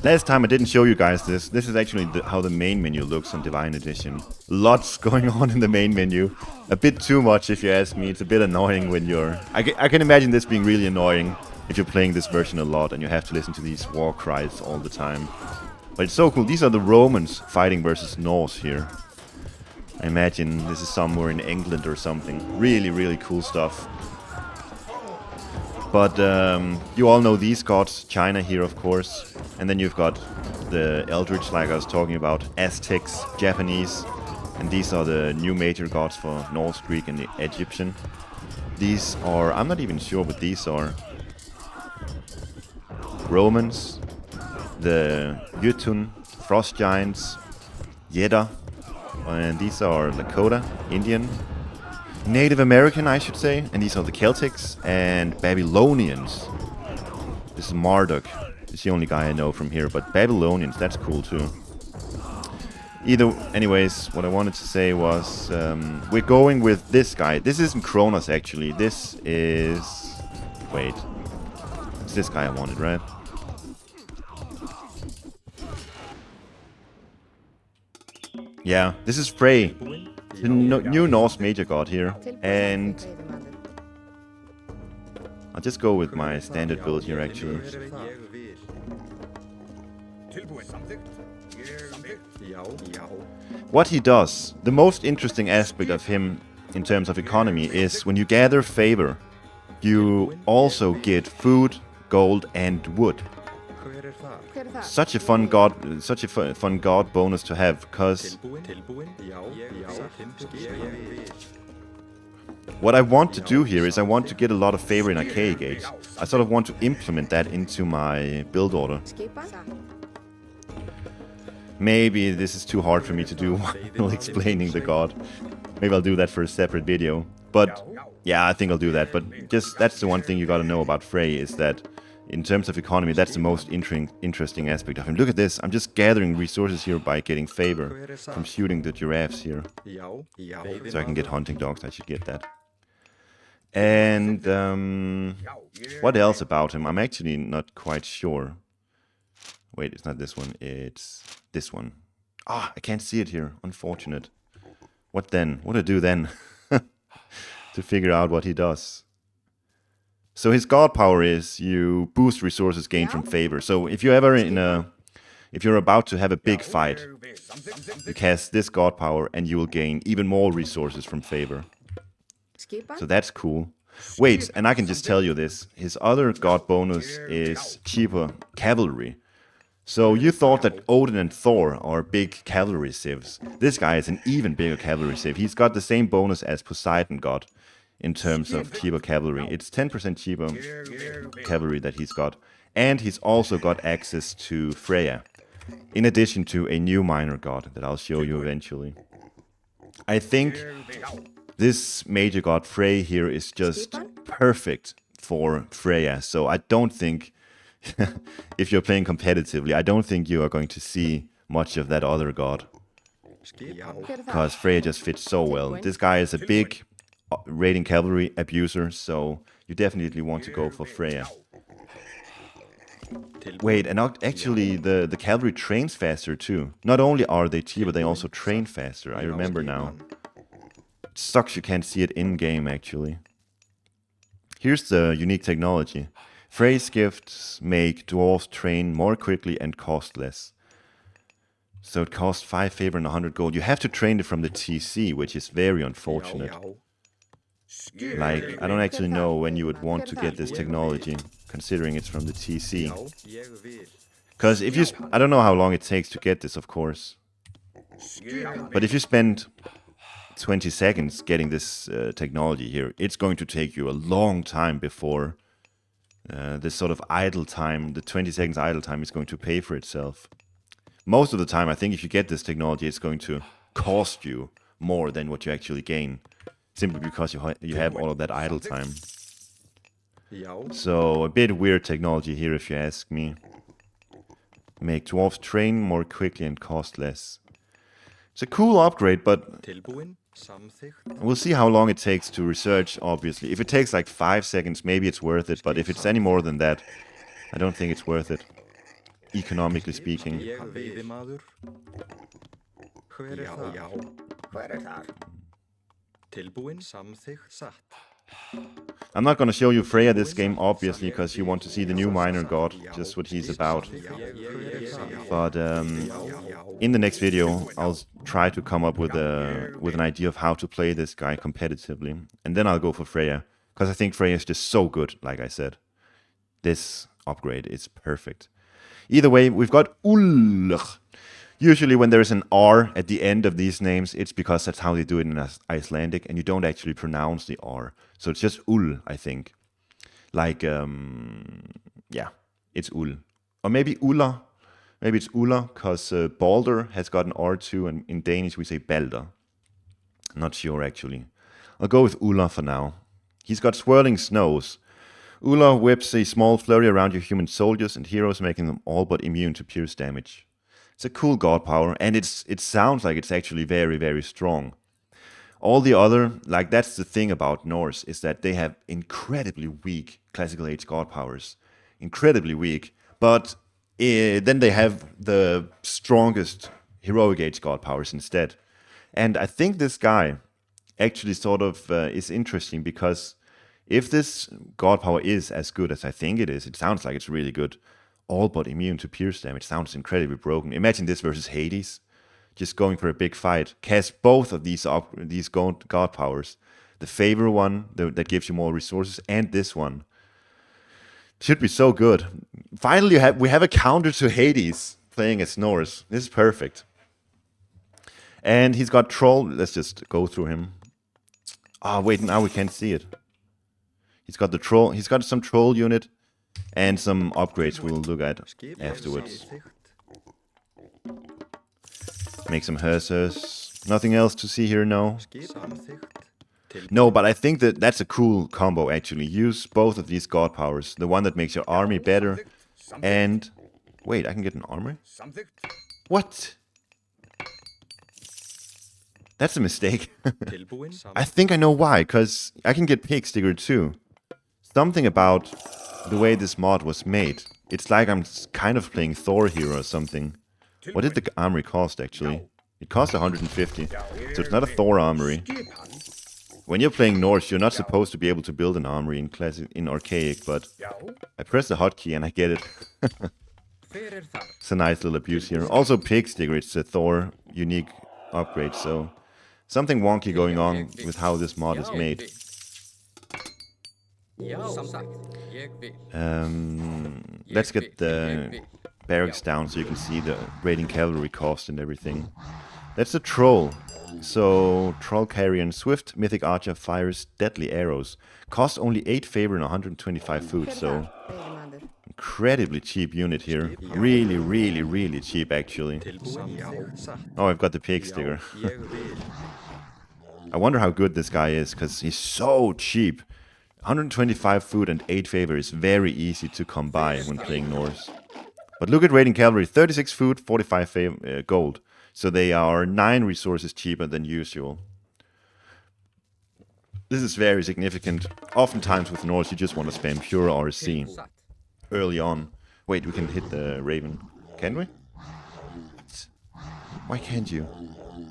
Last time I didn't show you guys this. This is actually how the main menu looks on Divine Edition. Lots going on in the main menu. A bit too much if you ask me. It's a bit annoying when you're... I can imagine this being really annoying if you're playing this version a lot and you have to listen to these war cries all the time. But it's so cool. These are the Romans fighting versus Norse here. I imagine this is somewhere in England or something. Really, really cool stuff. But you all know these gods. China here, of course. And then you've got the Eldritch, like I was talking about. Aztecs, Japanese. And these are the new major gods for Norse, Greek, and the Egyptian. These are... I'm not even sure what these are. Romans. The Jotun, Frost Giants. Yeda. And these are Lakota, Indian. Native American, I should say. And these are the Celtics and Babylonians. This is Marduk. He's the only guy I know from here. But Babylonians, that's cool too. Anyways, what I wanted to say was... we're going with this guy. This isn't Kronos, actually. This is... Wait. It's this guy I wanted, right? Yeah, this is Frey. The new Norse major god here, and I'll just go with my standard build here actually. What he does, the most interesting aspect of him in terms of economy is when you gather favor, you also get food, gold and wood. Such a fun god bonus to have, because what I want to do here is I want to get a lot of favor in Archaic Age. I sort of want to implement that into my build order. Maybe this is too hard for me to do while explaining the god. Maybe I'll do that for a separate video. But yeah, I think I'll do that. But just that's the one thing you gotta know about Frey, is that in terms of economy, that's the most interesting aspect of him. Look at this. I'm just gathering resources here by getting favor from shooting the giraffes here. So I can get hunting dogs. I should get that. And what else about him? I'm actually not quite sure. Wait, it's not this one. It's this one. Ah, I can't see it here. Unfortunate. What then? What do I do then? To figure out what he does. So his god power is you boost resources gained from favor. So if you're ever if you're about to have a big fight, you cast this god power and you will gain even more resources from favor. So that's cool. Wait, and I can just tell you this. His other god bonus is cheaper cavalry. So you thought that Odin and Thor are big cavalry civs. This guy is an even bigger cavalry civ. He's got the same bonus as Poseidon got. In terms of cheaper cavalry. It's 10% cheaper cavalry that he's got. And he's also got access to Freya. In addition to a new minor god that I'll show you eventually. I think this major god Frey here is just perfect for Freya. So I don't think, if you're playing competitively, I don't think you are going to see much of that other god. Because Freya just fits so well. This guy is a big... raiding cavalry abuser, so you definitely want to go for Freya. Wait, and actually the cavalry trains faster too. Not only are they cheaper, they also train faster. I remember now. It sucks you can't see it in-game actually. Here's the unique technology. Frey's gifts make dwarves train more quickly and cost less. So it costs 5 favor and 100 gold. You have to train it from the TC, which is very unfortunate. Like, I don't actually know when you would want to get this technology, considering it's from the TC. Because if you... I don't know how long it takes to get this, of course. But if you spend 20 seconds getting this technology here, it's going to take you a long time before this sort of idle time, the 20 seconds idle time, is going to pay for itself. Most of the time, I think if you get this technology, it's going to cost you more than what you actually gain. Simply because you have all of that idle time. So, a bit weird technology here if you ask me. Make dwarves train more quickly and cost less. It's a cool upgrade, but we'll see how long it takes to research, obviously. If it takes like 5 seconds, maybe it's worth it, but if it's any more than that, I don't think it's worth it. economically speaking. I'm not gonna show you Freyr this game, obviously, because you want to see the new minor god, just what he's about. But in the next video, I'll try to come up with an idea of how to play this guy competitively, and then I'll go for Freyr, because I think Freyr is just so good. Like I said, this upgrade is perfect. Either way, we've got Ull. Usually when there's an R at the end of these names, it's because that's how they do it in Icelandic, and you don't actually pronounce the R. So it's just Ull, I think. Like, yeah, it's Ull. Or maybe Ulla. Maybe it's Ulla, because Balder has got an R too, and in Danish we say Balder. Not sure, actually. I'll go with Ulla for now. He's got swirling snows. Ulla whips a small flurry around your human soldiers and heroes, making them all but immune to pierce damage. It's a cool god power, and it sounds like it's actually very, very strong. All the other, like that's the thing about Norse, is that they have incredibly weak classical age god powers. Incredibly weak. But then they have the strongest heroic age god powers instead. And I think this guy actually sort of is interesting, because if this god power is as good as I think it is, it sounds like it's really good. All but immune to pierce damage sounds incredibly broken. Imagine this versus Hades. Just going for a big fight. Cast both of these god powers. The favor one that gives you more resources, and this one. Should be so good. Finally, we have a counter to Hades playing as Norse. This is perfect. And he's got Troll. Let's just go through him. Oh, wait, now we can't see it. He's got the Troll. He's got some Troll unit. And some upgrades we'll look at afterwards. Make some hearses. Nothing else to see here, no? No, but I think that's a cool combo, actually. Use both of these god powers. The one that makes your army better. And... wait, I can get an armory? What? That's a mistake. I think I know why, because I can get Pig Sticker too. Something about the way this mod was made. It's like I'm kind of playing Thor here or something. What did the armory cost, actually? It cost 150, so it's not a Thor armory. When you're playing Norse, you're not supposed to be able to build an armory in Archaic, but I press the hotkey and I get it. It's a nice little abuse here. Also, Pig Sticker, it's a Thor unique upgrade, so something wonky going on with how this mod is made. Let's get the barracks down so you can see the raiding cavalry cost and everything. That's a troll. So, Troll Carrion, Swift Mythic Archer fires deadly arrows. Costs only 8 favor and 125 food, so incredibly cheap unit here. Really, really, really cheap, actually. Oh, I've got the Pig Sticker. I wonder how good this guy is, because he's so cheap. 125 food and 8 favor is very easy to come by when playing Norse. But look at raiding cavalry, 36 food, 45 gold. So they are 9 resources cheaper than usual. This is very significant. Oftentimes with Norse you just want to spam pure RC early on. Wait, we can hit the Raven. Can we? Why can't you?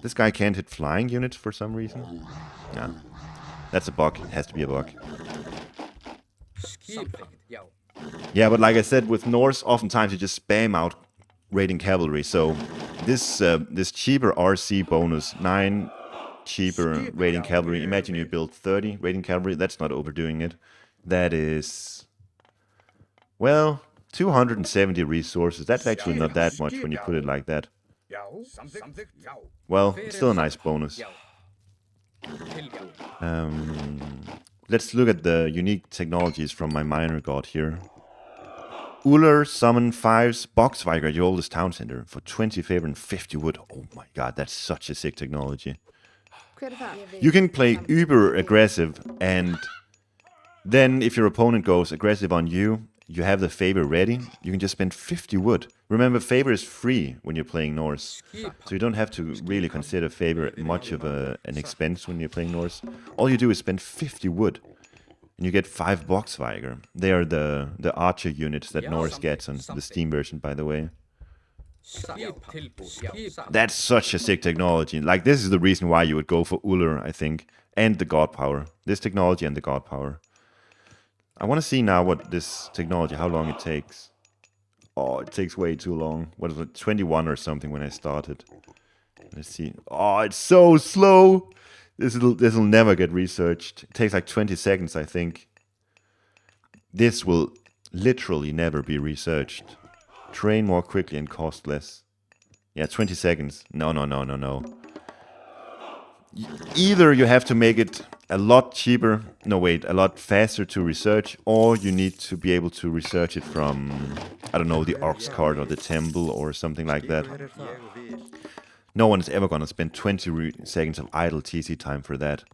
This guy can't hit flying units for some reason? Nah. That's a bug. It has to be a bug. Yeah, but like I said, with Norse, oftentimes you just spam out raiding cavalry. So this cheaper RC bonus, 9 cheaper raiding cavalry. Imagine you build 30 raiding cavalry. That's not overdoing it. That is, well, 270 resources. That's actually not that much when you put it like that. Well, still a nice bonus. Let's look at the unique technologies from my minor god here. Uller summon 5's Boxviker at your oldest town center for 20 favor and 50 wood. Oh my god, that's such a sick technology. You can play uber aggressive, and then if your opponent goes aggressive on you, you have the favor ready, you can just spend 50 wood. Remember, favor is free when you're playing Norse, so you don't have to really consider favor much of an expense when you're playing Norse. All you do is spend 50 wood. And you get 5 Boxviger. They are the archer units that Norse gets on the Steam version, by the way. That's such a sick technology. Like, this is the reason why you would go for Uller, I think. And the God Power. This technology and the God Power. I want to see now what this technology, how long it takes. Oh, it takes way too long. What is it, 21 or something when I started. Let's see. Oh, it's so slow. This'll never get researched. It takes like 20 seconds, I think. This will literally never be researched. Train more quickly and cost less. Yeah, 20 seconds. No. Either you have to make it a lot cheaper, a lot faster to research, or you need to be able to research it from, I don't know, the Ox Cart or the Temple or something like that. No one is ever going to spend 20 seconds of idle TC time for that.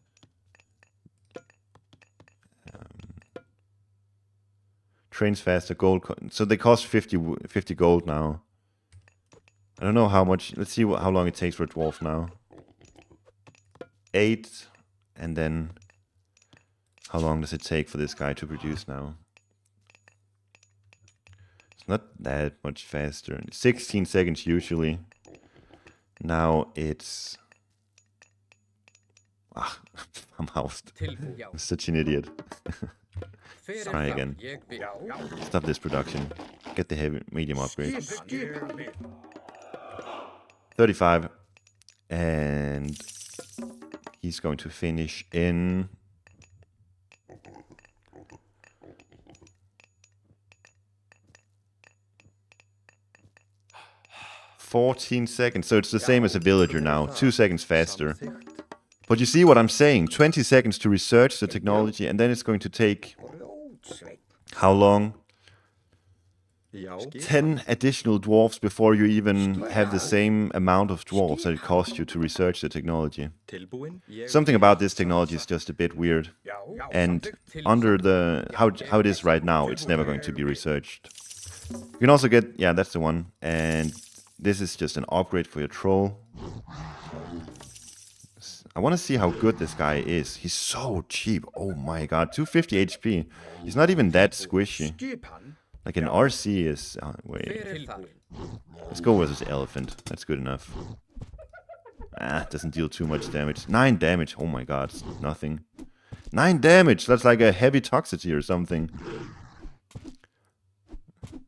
Trains faster, gold. So they cost 50 gold now. I don't know how much. Let's see how long it takes for a dwarf now. 8. And then how long does it take for this guy to produce now? It's not that much faster. 16 seconds usually. Now it's... I'm housed. I'm such an idiot. Try again. Stop this production. Get the heavy medium upgrade. 35. And he's going to finish in... 14 seconds. So it's the same as a villager now. 2 seconds faster. But you see what I'm saying? 20 seconds to research the technology, and then it's going to take... how long? 10 additional dwarves before you even have the same amount of dwarves that it costs you to research the technology. Something about this technology is just a bit weird. And under the... how it is right now, it's never going to be researched. You can also get... yeah, that's the one. And this is just an upgrade for your troll. I want to see how good this guy is. He's so cheap. Oh my god, 250 HP. He's not even that squishy. Like an RC is... wait. Let's go with this elephant. That's good enough. Doesn't deal too much damage. 9 damage. Oh my god, it's nothing. 9 damage! That's like a heavy toxicity or something.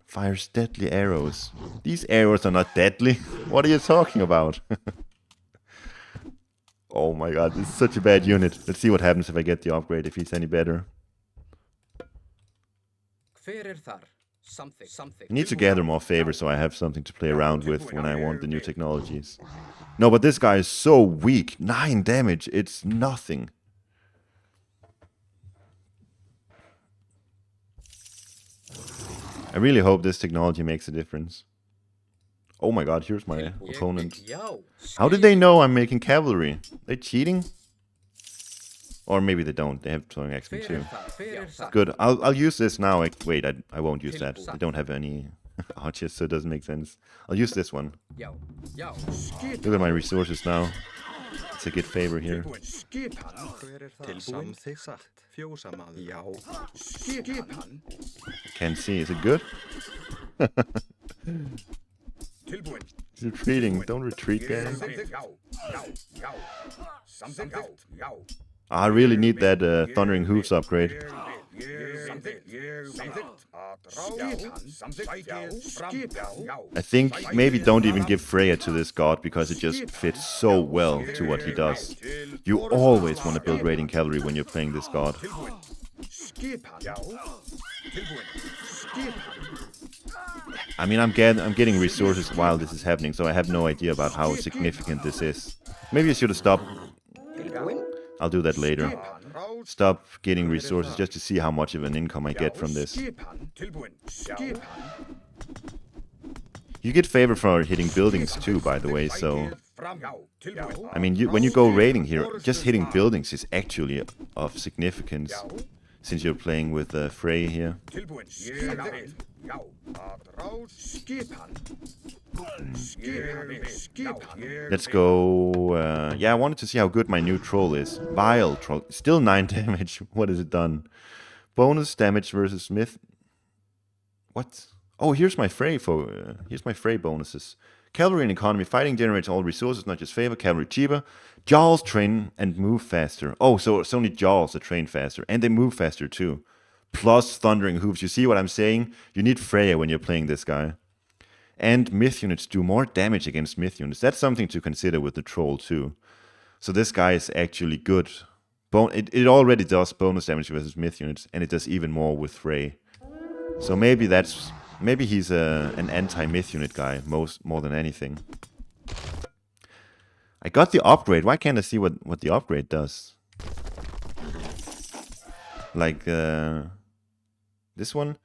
Fires deadly arrows. These arrows are not deadly. What are you talking about? Oh my god, this is such a bad unit. Let's see what happens if I get the upgrade, if he's any better. I need to gather more favors so I have something to play around with when I want the new technologies. No, but this guy is so weak. 9 damage, it's nothing. I really hope this technology makes a difference. Oh my god, here's my opponent. How did they know I'm making cavalry? They cheating? Or maybe they don't. They have throwing XP too. Good. I'll use this now. Wait, I won't use that. I don't have any archers, so it doesn't make sense. I'll use this one. Look at my resources now. It's a good favor here. Can't see. Is it good? He's retreating. Don't retreat, gang. I really need that Thundering Hooves upgrade. I think maybe don't even give Freyr to this god because it just fits so well to what he does. You always want to build raiding cavalry when you're playing this god. I mean, I'm getting resources while this is happening, so I have no idea about how significant this is. Maybe I should have stopped. I'll do that later. Stop getting resources just to see how much of an income I get from this. You get favor for hitting buildings too, by the way, so... I mean, when you go raiding here, just hitting buildings is actually of significance, since you're playing with Frey here. Let's go... yeah, I wanted to see how good my new troll is. Vile troll. Still 9 damage. What has it done? Bonus damage versus Myth. What? Oh, here's my Frey here's my Frey bonuses. Cavalry and economy. Fighting generates all resources, not just favor. Cavalry cheaper. Jaws train and move faster. Oh, so it's only Jaws that train faster. And they move faster too. Plus thundering hooves. You see what I'm saying? You need Freya when you're playing this guy. And myth units do more damage against myth units. That's something to consider with the troll too. So this guy is actually good. It already does bonus damage versus myth units, and it does even more with Frey. So maybe he's an anti-myth unit guy more than anything. I got the upgrade. Why can't I see what the upgrade does? Like this one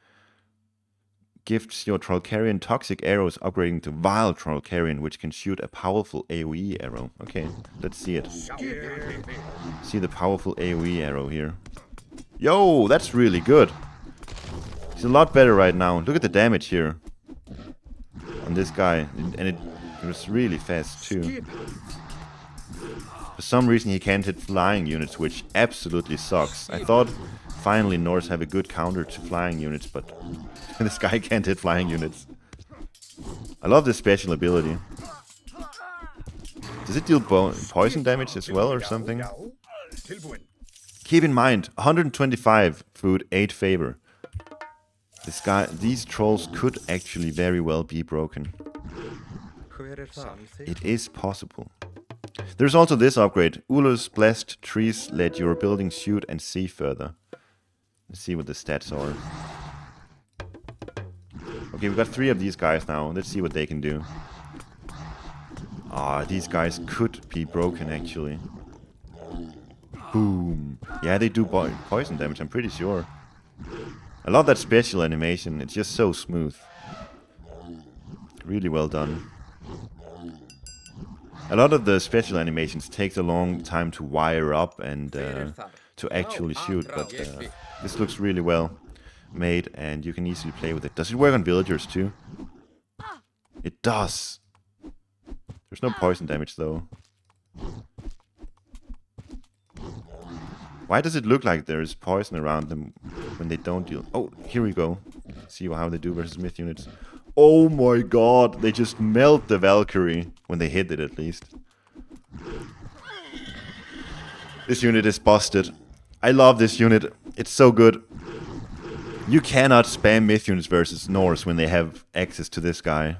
gifts your Trollcarrion toxic arrows, upgrading to Vile Trollcarrion, which can shoot a powerful AoE arrow. Okay, let's see it. See the powerful AoE arrow here. Yo, that's really good. He's a lot better right now. Look at the damage here on this guy, and it was really fast too. For some reason he can't hit flying units, which absolutely sucks. I thought finally Norse have a good counter to flying units, but this guy can't hit flying units. I love this special ability. Does it deal poison damage as well or something? Keep in mind, 125 food, 8 favor. These trolls could actually very well be broken. It is possible. There's also this upgrade. Ulus blessed trees let your buildings shoot and see further. Let's see what the stats are. Okay, we've got 3 of these guys now. Let's see what they can do. Ah, these guys could be broken actually. Boom. Yeah, they do poison damage, I'm pretty sure. I love that special animation. It's just so smooth. Really well done. A lot of the special animations take a long time to wire up and to actually shoot, but this looks really well made and you can easily play with it. Does it work on villagers too? It does. There's no poison damage though. Why does it look like there is poison around them when they don't deal? Oh, here we go. See how they do versus myth units. Oh my god, they just melt the Valkyrie when they hit it at least. This unit is busted. I love this unit. It's so good. You cannot spam myth units versus Norse when they have access to this guy.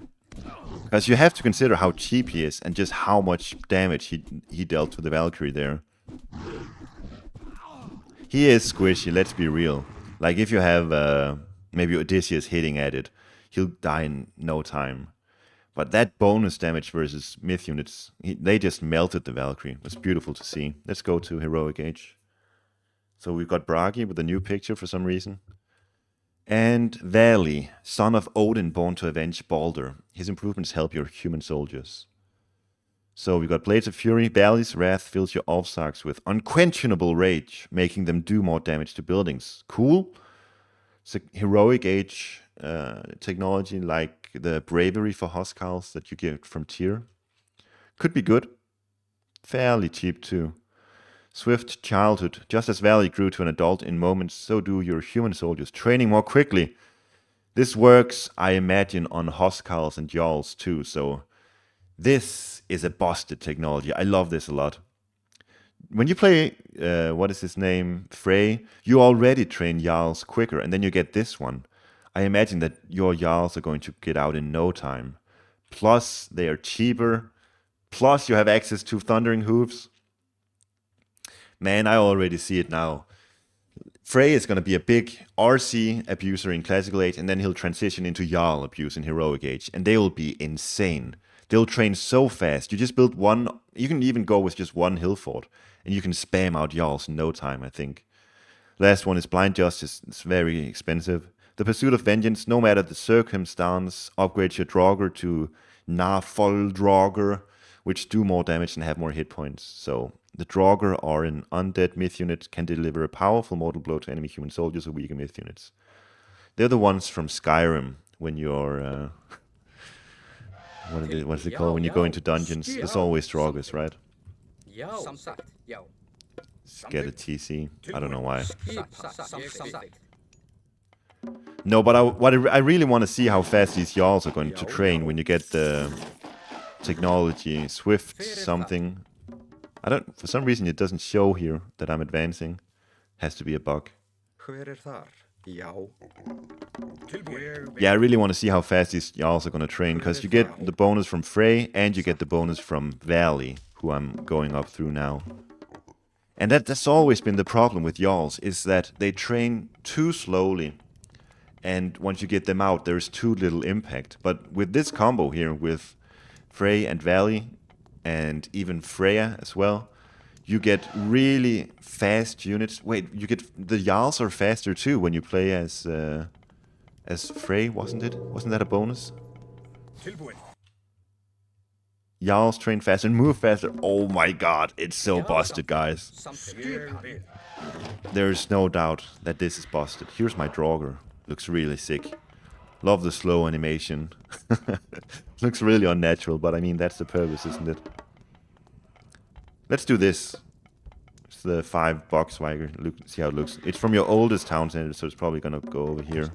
Because you have to consider how cheap he is and just how much damage he dealt to the Valkyrie there. He is squishy, let's be real. Like if you have maybe Odysseus hitting at it, he'll die in no time. But that bonus damage versus myth units, they just melted the Valkyrie. It was beautiful to see. Let's go to Heroic Age. So we've got Bragi with a new picture for some reason. And Vali, son of Odin born to avenge Balder. His improvements help your human soldiers. So we got Blades of Fury. Vali's wrath fills your Alfsarks with unquenchable rage, making them do more damage to buildings. Cool. It's a Heroic Age technology like the Bravery for Huskarls that you get from Tyr. Could be good. Fairly cheap too. Swift childhood. Just as Vali grew to an adult in moments, so do your human soldiers, training more quickly. This works, I imagine, on Huskarls and Jarls too, so this is a busted technology. I love this a lot. When you play, what is his name, Frey, you already train Jarls quicker, and then you get this one. I imagine that your Jarls are going to get out in no time. Plus, they are cheaper. Plus, you have access to Thundering Hooves. Man, I already see it now. Frey is going to be a big RC abuser in Classical Age, and then he'll transition into Jarl abuse in Heroic Age, and they will be insane. They'll train so fast. You just build one, you can even go with just one hill fort, and you can spam out Jarls in no time, I think. Last one is Blind Justice. It's very expensive. The Pursuit of Vengeance, no matter the circumstance, upgrades your Draugr to Nafol Draugr, which do more damage and have more hit points. So the Draugr are an undead myth unit, can deliver a powerful mortal blow to enemy human soldiers or weaker myth units. They're the ones from Skyrim when you're... what's it called? When you go into dungeons, there's always Draugrs, right? get a TC. I don't know why. No, but I really want to see how fast these Jarls are going to train when you get the technology Swift something. I don't. For some reason, it doesn't show here that I'm advancing. Has to be a bug. Yeah, I really want to see how fast these Jarls are going to train, because you get the bonus from Frey and you get the bonus from Valley, who I'm going up through now. And that's always been the problem with Jarls, is that they train too slowly. And once you get them out, there's too little impact. But with this combo here, with Frey and Valley, and even Freya as well, you get really fast units. Wait, you get the Jarls are faster too when you play as Frey, wasn't it? Wasn't that a bonus? Jarls train faster and move faster. Oh my god, it's so busted, guys. There's no doubt that this is busted. Here's my Draugr. Looks really sick. Love the slow animation. Looks really unnatural, but I mean, that's the purpose, isn't it? Let's do this. It's the 5 box swagger. Look, see how it looks. It's from your oldest town center, so it's probably gonna go over here.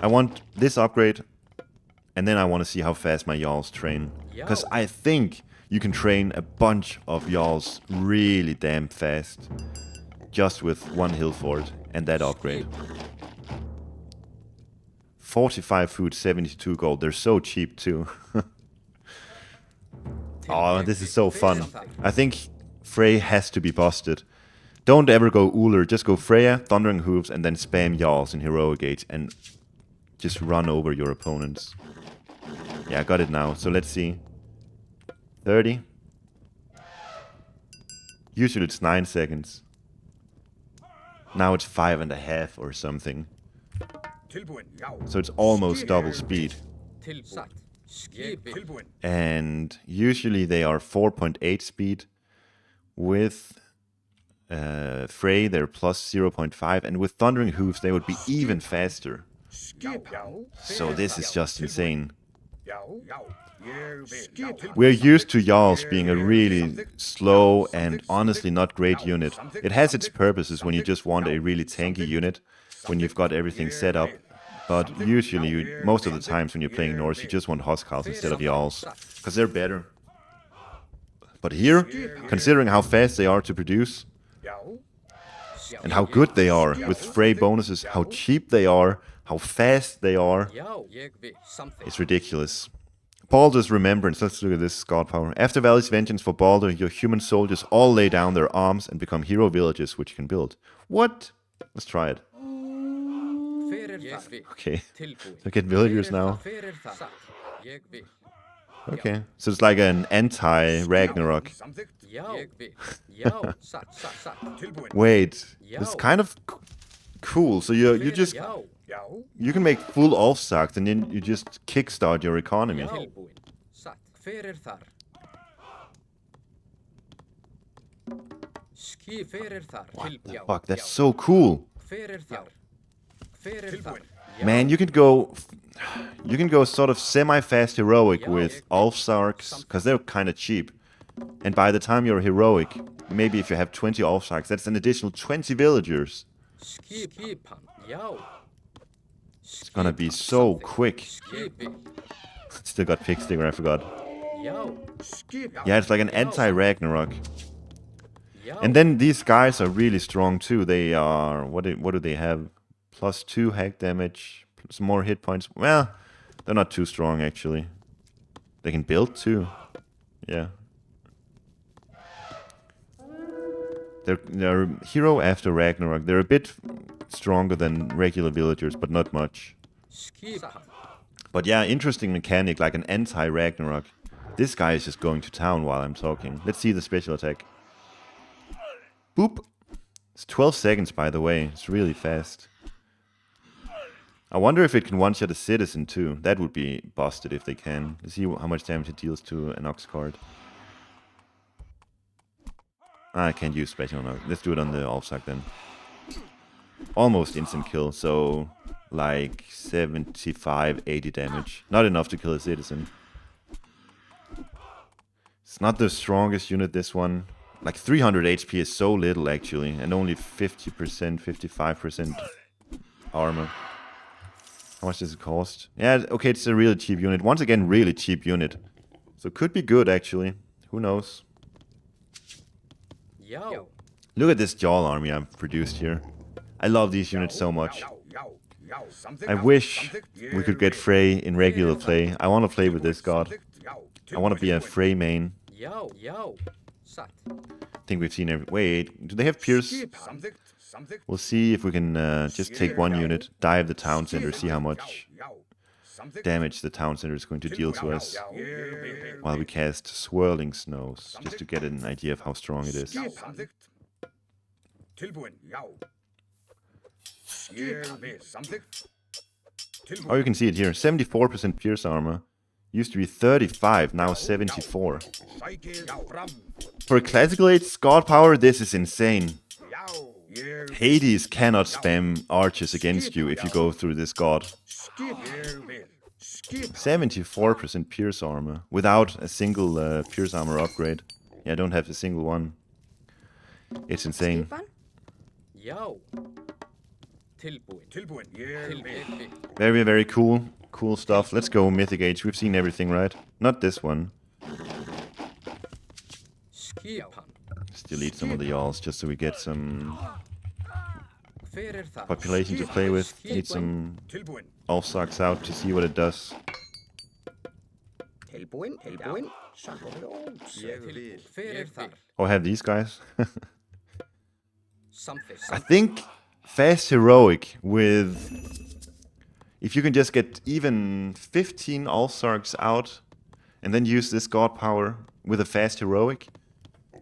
I want this upgrade, and then I want to see how fast my Jarls train. Because I think you can train a bunch of Jarls really damn fast, just with 1 hill fort and that upgrade. 45 food, 72 gold. They're so cheap too. Oh, this is so fun. I think Frey has to be busted. Don't ever go Uller, just go Freya, Thundering Hooves, and then spam Jarls in Heroic Age and just run over your opponents. Yeah, I got it now. So let's see. 30. Usually it's 9 seconds. Now it's 5.5 or something. So it's almost double speed. And usually they are 4.8 speed. With Frey, they're plus 0.5. And with Thundering Hooves, they would be even faster. So this is just insane. We're used to Jarls being a really slow and honestly not great unit. It has its purposes when you just want a really tanky unit, when you've got everything set up. But usually, most of the times when you're playing Norse, you just want Huskarls instead of Jarls, because they're better. But here, considering how fast they are to produce, and how good they are with Frey bonuses, how cheap they are, how fast they are, it's ridiculous. Baldur's Remembrance. Let's look at this god power. After Valley's Vengeance for Baldur, your human soldiers all lay down their arms and become hero villages which you can build. What? Let's try it. Okay. So get villagers now. Okay. So it's like an anti-Ragnarok. Wait. It's kind of cool. So you just... You can make full Ulfsagt and then you just kickstart your economy. What the fuck? That's so cool. Man, you can go sort of semi-fast heroic with Ulfsarks, because they're kind of cheap. And by the time you're heroic, maybe if you have 20 Ulfsarks, that's an additional 20 villagers. It's gonna be so quick. Still got Pig Stinger, I forgot. Yeah, it's like an anti-Ragnarok. And then these guys are really strong too. They are... What do they have? +2 hack damage, some more hit points. Well, they're not too strong actually. They can build too. Yeah. They're hero after Ragnarok. They're a bit stronger than regular villagers, but not much. But yeah, interesting mechanic, like an anti-Ragnarok. This guy is just going to town while I'm talking. Let's see the special attack. Boop! It's 12 seconds, by the way. It's really fast. I wonder if it can one-shot a citizen too. That would be busted if they can. Let's see how much damage it deals to an Ox card. I can't use special on Ox. Let's do it on the Ulfsagt then. Almost instant kill, so like 75, 80 damage. Not enough to kill a citizen. It's not the strongest unit, this one. Like 300 HP is so little actually, and only 50%, 55% armor. How much does it cost? Yeah, okay, it's a really cheap unit. Once again, really cheap unit. So could be good actually. Who knows? Yo. Look at this Jarl army I've produced here. I love these units so much. I wish we could get Frey in regular play. I want to play with this god. I want to be a Frey main. Yo. Sat. I think we've seen every... Wait, do they have Pierce? We'll see if we can just take one unit, dive the town center, see how much damage the town center is going to deal to us. While we cast Swirling Snows, just to get an idea of how strong it is. Oh, you can see it here. 74% Pierce armor. Used to be 35, now 74. For a classical age god power, this is insane. Hades cannot spam archers against you if you go through this god. 74% Pierce armor, without a single Pierce armor upgrade. Yeah, I don't have a single one. It's insane. Very, very cool. Cool stuff. Let's go Mythic Age. We've seen everything, right? Not this one. Let's delete some of the Jarls just so we get some population to play with. Need some Ulfsarks out to see what it does. Oh, I have these guys. I think fast heroic with... If you can just get even 15 Ulfsarks out and then use this god power with a fast heroic,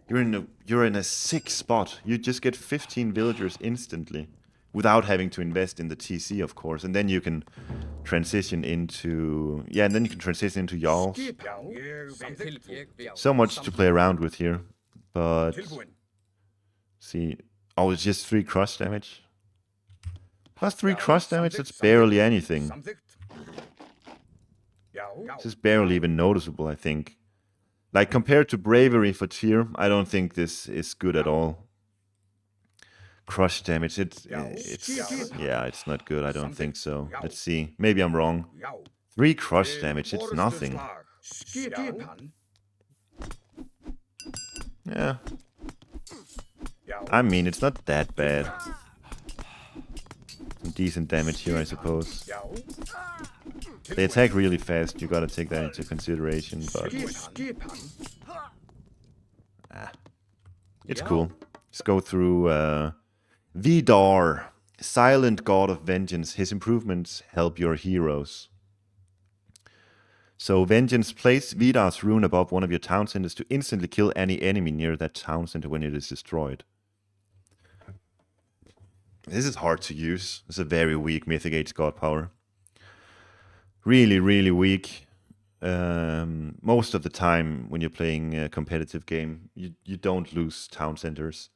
you're in a sick spot. You just get 15 villagers instantly without having to invest in the TC, of course, and then you can transition into Jarls. So much to play around with here, but see, oh, it's just 3 crush damage. Plus 3 crush damage, that's barely anything. This is barely even noticeable, I think. Like, compared to Bravery for tier, I don't think this is good at all. Crush damage, it's not good, I don't think so. Let's see, maybe I'm wrong. 3 crush damage, it's nothing. Yeah. I mean, it's not that bad. Some decent damage here, I suppose. They attack really fast, you gotta take that into consideration, but... it's cool. Let's go through Vidar, Silent God of Vengeance. His improvements help your heroes. So Vengeance, place Vidar's rune above one of your town centers to instantly kill any enemy near that town center when it is destroyed. This is hard to use. It's a very weak Mythic Age god power. Really, really weak. Most of the time when you're playing a competitive game, you don't lose town centers.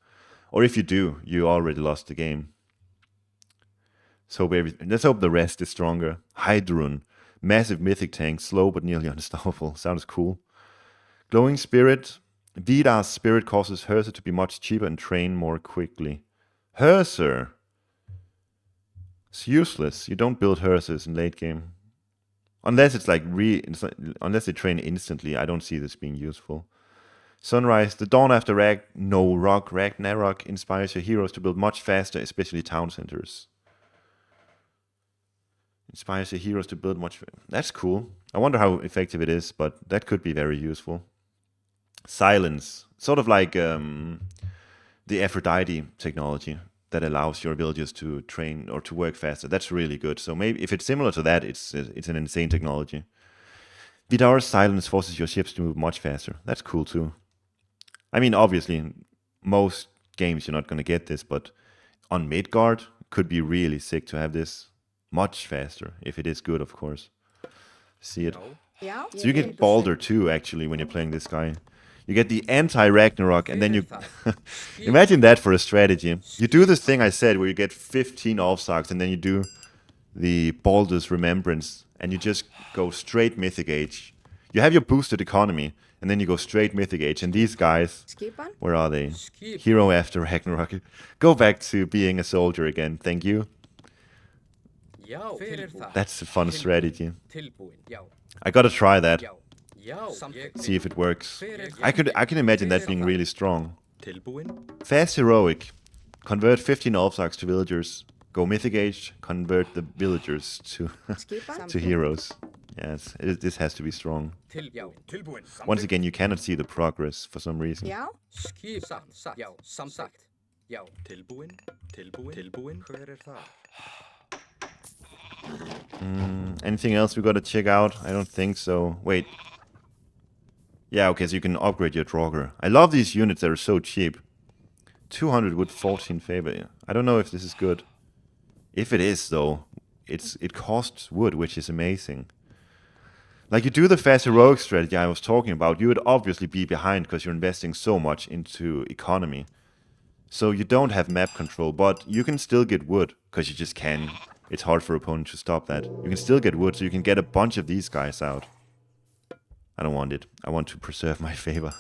Or if you do, you already lost the game. So let's hope the rest is stronger. Hydrun. Massive mythic tank, slow but nearly unstoppable. Sounds cool. Glowing Spirit. Vidar's spirit causes Herser to be much cheaper and train more quickly. Herser! It's useless. You don't build Hersers in late game. Unless it's like unless they train instantly, I don't see this being useful. Sunrise, the dawn after Ragnarok inspires your heroes to build much faster, especially town centers. Inspires your heroes to build much faster. That's cool. I wonder how effective it is, but that could be very useful. Silence, sort of like the Aphrodite technology that allows your villagers to train or to work faster. That's really good. So maybe if it's similar to that, it's an insane technology. Vidar's silence forces your ships to move much faster. That's cool too. I mean, obviously, most games you're not going to get this, but on Midgard, could be really sick to have this much faster, if it is good, of course. See it? So you get Balder too, actually, when you're playing this guy. You get the anti-Ragnarok, and then you... Imagine that for a strategy. You do this thing I said, where you get 15 Ulfsarks, and then you do the Baldur's Remembrance, and you just go straight Mythic Age. You have your boosted economy, and then you go straight Mythic Age. And these guys, Skipan? where are they? Skip. Hero after Ragnarok. Go back to being a soldier again. Thank you. Já, fyrir það. That's a fun strategy. Tilbúin. Já, I gotta try that. já, já. Samþykkt. See if it works. Fyrir I can imagine that being really strong. Tilbúin. Fast heroic. Convert 15 Alpsarchs to villagers. Go Mythic Age. Convert the villagers to Skipan? to heroes. Yes, this has to be strong. Tilbúin. Tilbúin. Once again, you cannot see the progress for some reason. Já. Skip. Satt. Já, samsagt. Já. Tilbúin. Tilbúin. Tilbúin. Hver það? Anything else we gotta check out? I don't think so. Wait. Yeah, okay, so you can upgrade your Draugr. I love these units that are so cheap. 200 with 14 favor. I don't know if this is good. If it is, though, it costs wood, which is amazing. Like, you do the fast heroic strategy I was talking about, you would obviously be behind because you're investing so much into economy. So you don't have map control, but you can still get wood, because you just can. It's hard for opponents to stop that. You can still get wood, so you can get a bunch of these guys out. I don't want it. I want to preserve my favor.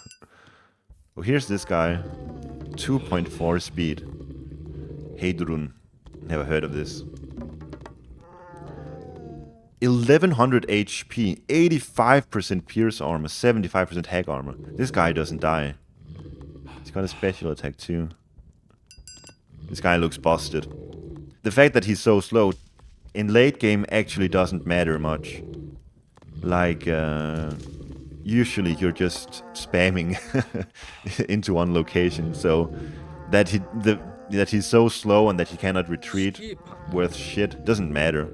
Oh, here's this guy. 2.4 speed. Heidrun. Never heard of this. 1100 HP, 85% pierce armor, 75% hack armor. This guy doesn't die. He's got a special attack too. This guy looks busted. The fact that he's so slow in late game actually doesn't matter much. Like, usually you're just spamming into one location, so that he's so slow and that he cannot retreat worth shit doesn't matter.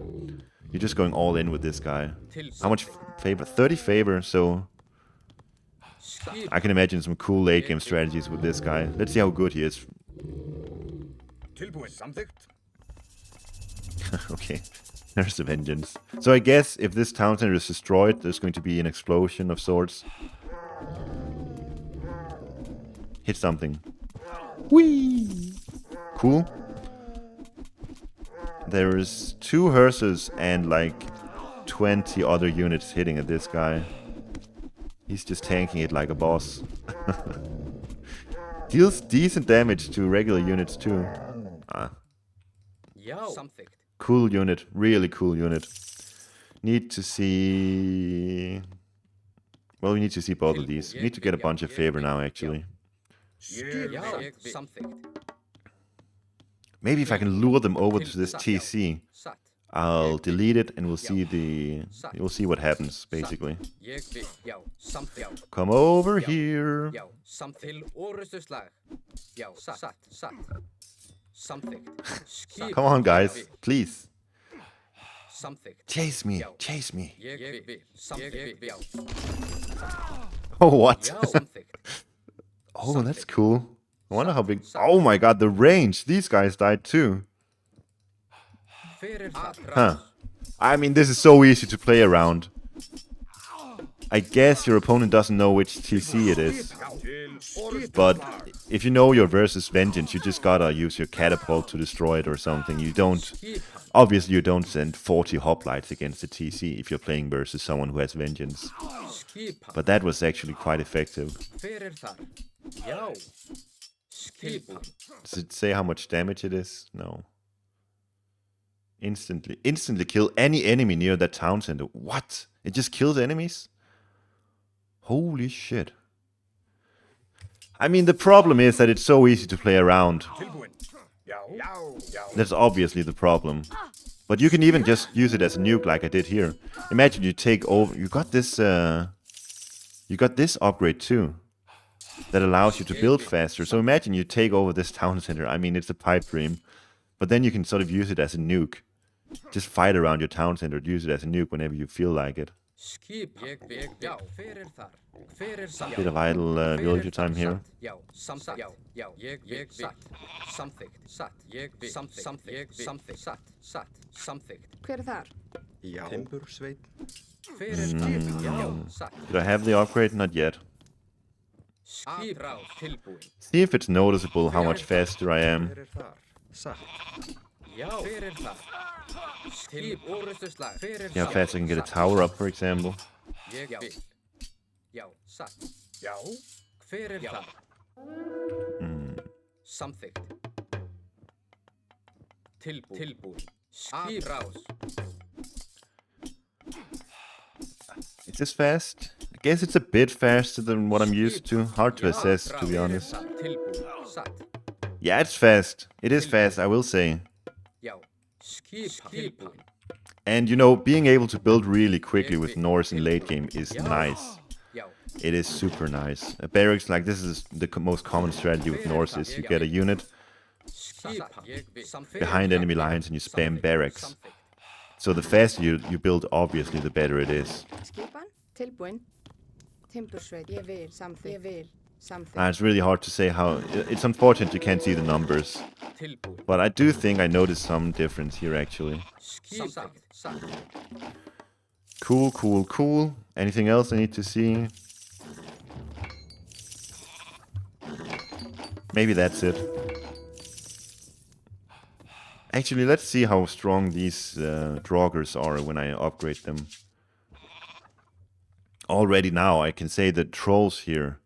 You're just going all in with this guy. How much favor? 30 favor, so I can imagine some cool late game strategies with this guy. Let's see how good he is. Tilbúin. Samþykkt. Okay, there's the vengeance. So I guess if this town center is destroyed, there's going to be an explosion of sorts. Hit something. Whee! Cool. There's 2 hearses and like 20 other units hitting at this guy. He's just tanking it like a boss. Deals decent damage to regular units too. Ah, Já, samþykkt. cool unit, really cool unit. Need to see... Well, we need to see both of these. We need to get a bunch of favor now, actually. Já, samþykkt. Maybe if I can lure them over to this TC, Satt. I'll delete it and we'll see what happens, basically. Ég vil. Já, samþykkt. Come over here. Já, samþykkt. Til orustuslag. Já, satt. Samþykkt. Skip. Come on, guys, please. Samþykkt. Chase me, chase me. Ég vil. Samþykkt. Já. Oh, what? Já, samþykkt. Oh, that's cool. I wonder how big... Oh my god, the range! These guys died too. Fyrir það. Huh. I mean, this is so easy to play around. I guess your opponent doesn't know which TC it is. But if you know your versus vengeance, you just gotta use your catapult to destroy it or something. You don't... Obviously, you don't send 40 hoplites against the TC if you're playing versus someone who has vengeance. Skip. But that was actually quite effective. Fyrir þar. Já. Skip. Does it say how much damage it is? No. Instantly kill any enemy near that town center. What? It just kills enemies? Holy shit. I mean, the problem is that it's so easy to play around. Tilbúin. Já. That's obviously the problem. But you can even just use it as a nuke like I did here. Imagine you take over... You got this upgrade too. That allows you to build faster. So imagine you take over this town center. I mean, it's a pipe dream. But then you can sort of use it as a nuke. Just fight around your town center. Use it as a nuke whenever you feel like it. Skip. Ég vil. Já. Fyrir þar. Fyrir þar. Bit of idle villager time here. Já, samþykkt. Já, ég vil. Samþykkt. Satt. Ég vil. Samþykkt. Satt. Samþykkt. Hver þar? Já. Timbursveit. Fyrir þar. Já, satt. Did I have the upgrade? Not yet. Skip. Tilbúin. See if it's noticeable how much faster I am. Hver þar? Satt. Já. Fyrir þar. Skip. Orustuslag. Fyrir See how fast I can get a tower up, for example. Ég vil. Já, satt. Já. Hver það? Samþykkt. Tilbúin. Skip rás. Is this fast? I guess it's a bit faster than what I'm used to. Hard to assess, to be honest. Tilbúin. Satt. Yeah, it's fast. It is fast, I will say. Já. Skip tilbúin. And you know, being able to build really quickly with Norse in late game is nice. Já. It is super nice. A barracks, like this is the most common strategy with Norse is you get a unit behind enemy lines and you spam barracks. So the faster you build, obviously, the better it is. Skipan, tilbúin. Timbursveit, ég vil, samþykkt. Ég vil, samþykkt. It's really hard to say how... It's unfortunate you can't see the numbers. Tilbúin. But I do think I noticed some difference here, actually. Samþykkt. Satt. Cool, cool, cool. Anything else I need to see? Maybe that's it. Actually, let's see how strong these draugrs are when I upgrade them. Already now, I can say the trolls here,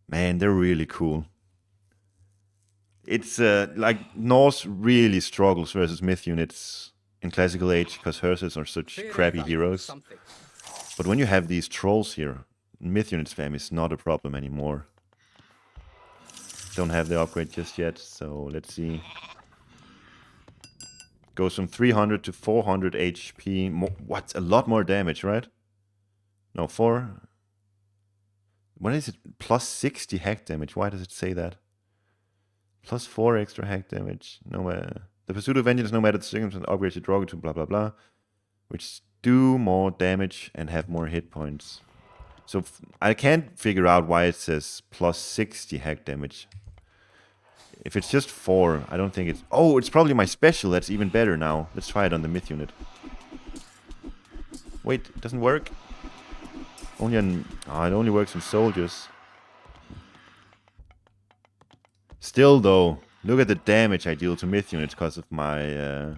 man, they're really cool. It's like Norse really struggles versus myth units in Classical Age because Hearses are such crappy heroes. But when you have these trolls here, myth unit spam is not a problem anymore. Don't have the upgrade just yet, so let's see. Goes from 300 to 400 HP. What? A lot more damage, right? No, 4. What is it? Plus 60 hack damage. Why does it say that? Plus 4 extra hack damage. No matter. The pursuit of vengeance, no matter the circumstance, upgrades your draw to blah blah blah. Which do more damage and have more hit points. So I can't figure out why it says plus 60 hack damage. If it's just 4, I don't think it's... Oh, it's probably my special that's even better now. Let's try it on the myth unit. Wait, it doesn't work? Only on... Oh, it only works on soldiers. Still, though, look at the damage I deal to myth units because of my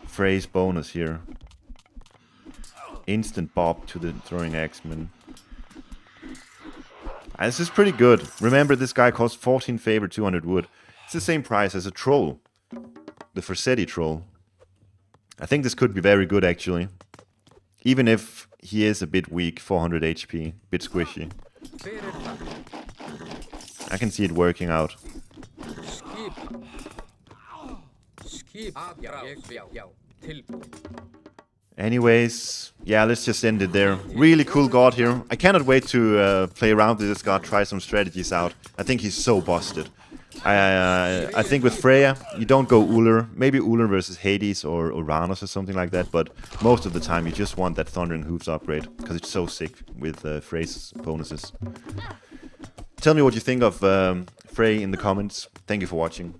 Frey's bonus here. Instant bob to the throwing axeman. This is pretty good. Remember, this guy costs 14 favor, 200 wood. It's the same price as a troll. The Forsetti troll. I think this could be very good, actually. Even if he is a bit weak, 400 HP, bit squishy. I can see it working out. Anyways, yeah, let's just end it there. Really cool god here. I cannot wait to play around with this god, try some strategies out. I think he's so busted. I think with Freya, you don't go Uller. Maybe Uller versus Hades or Uranus or something like that. But most of the time, you just want that Thundering Hooves upgrade. Because it's so sick with Frey's bonuses. Tell me what you think of Frey in the comments. Thank you for watching.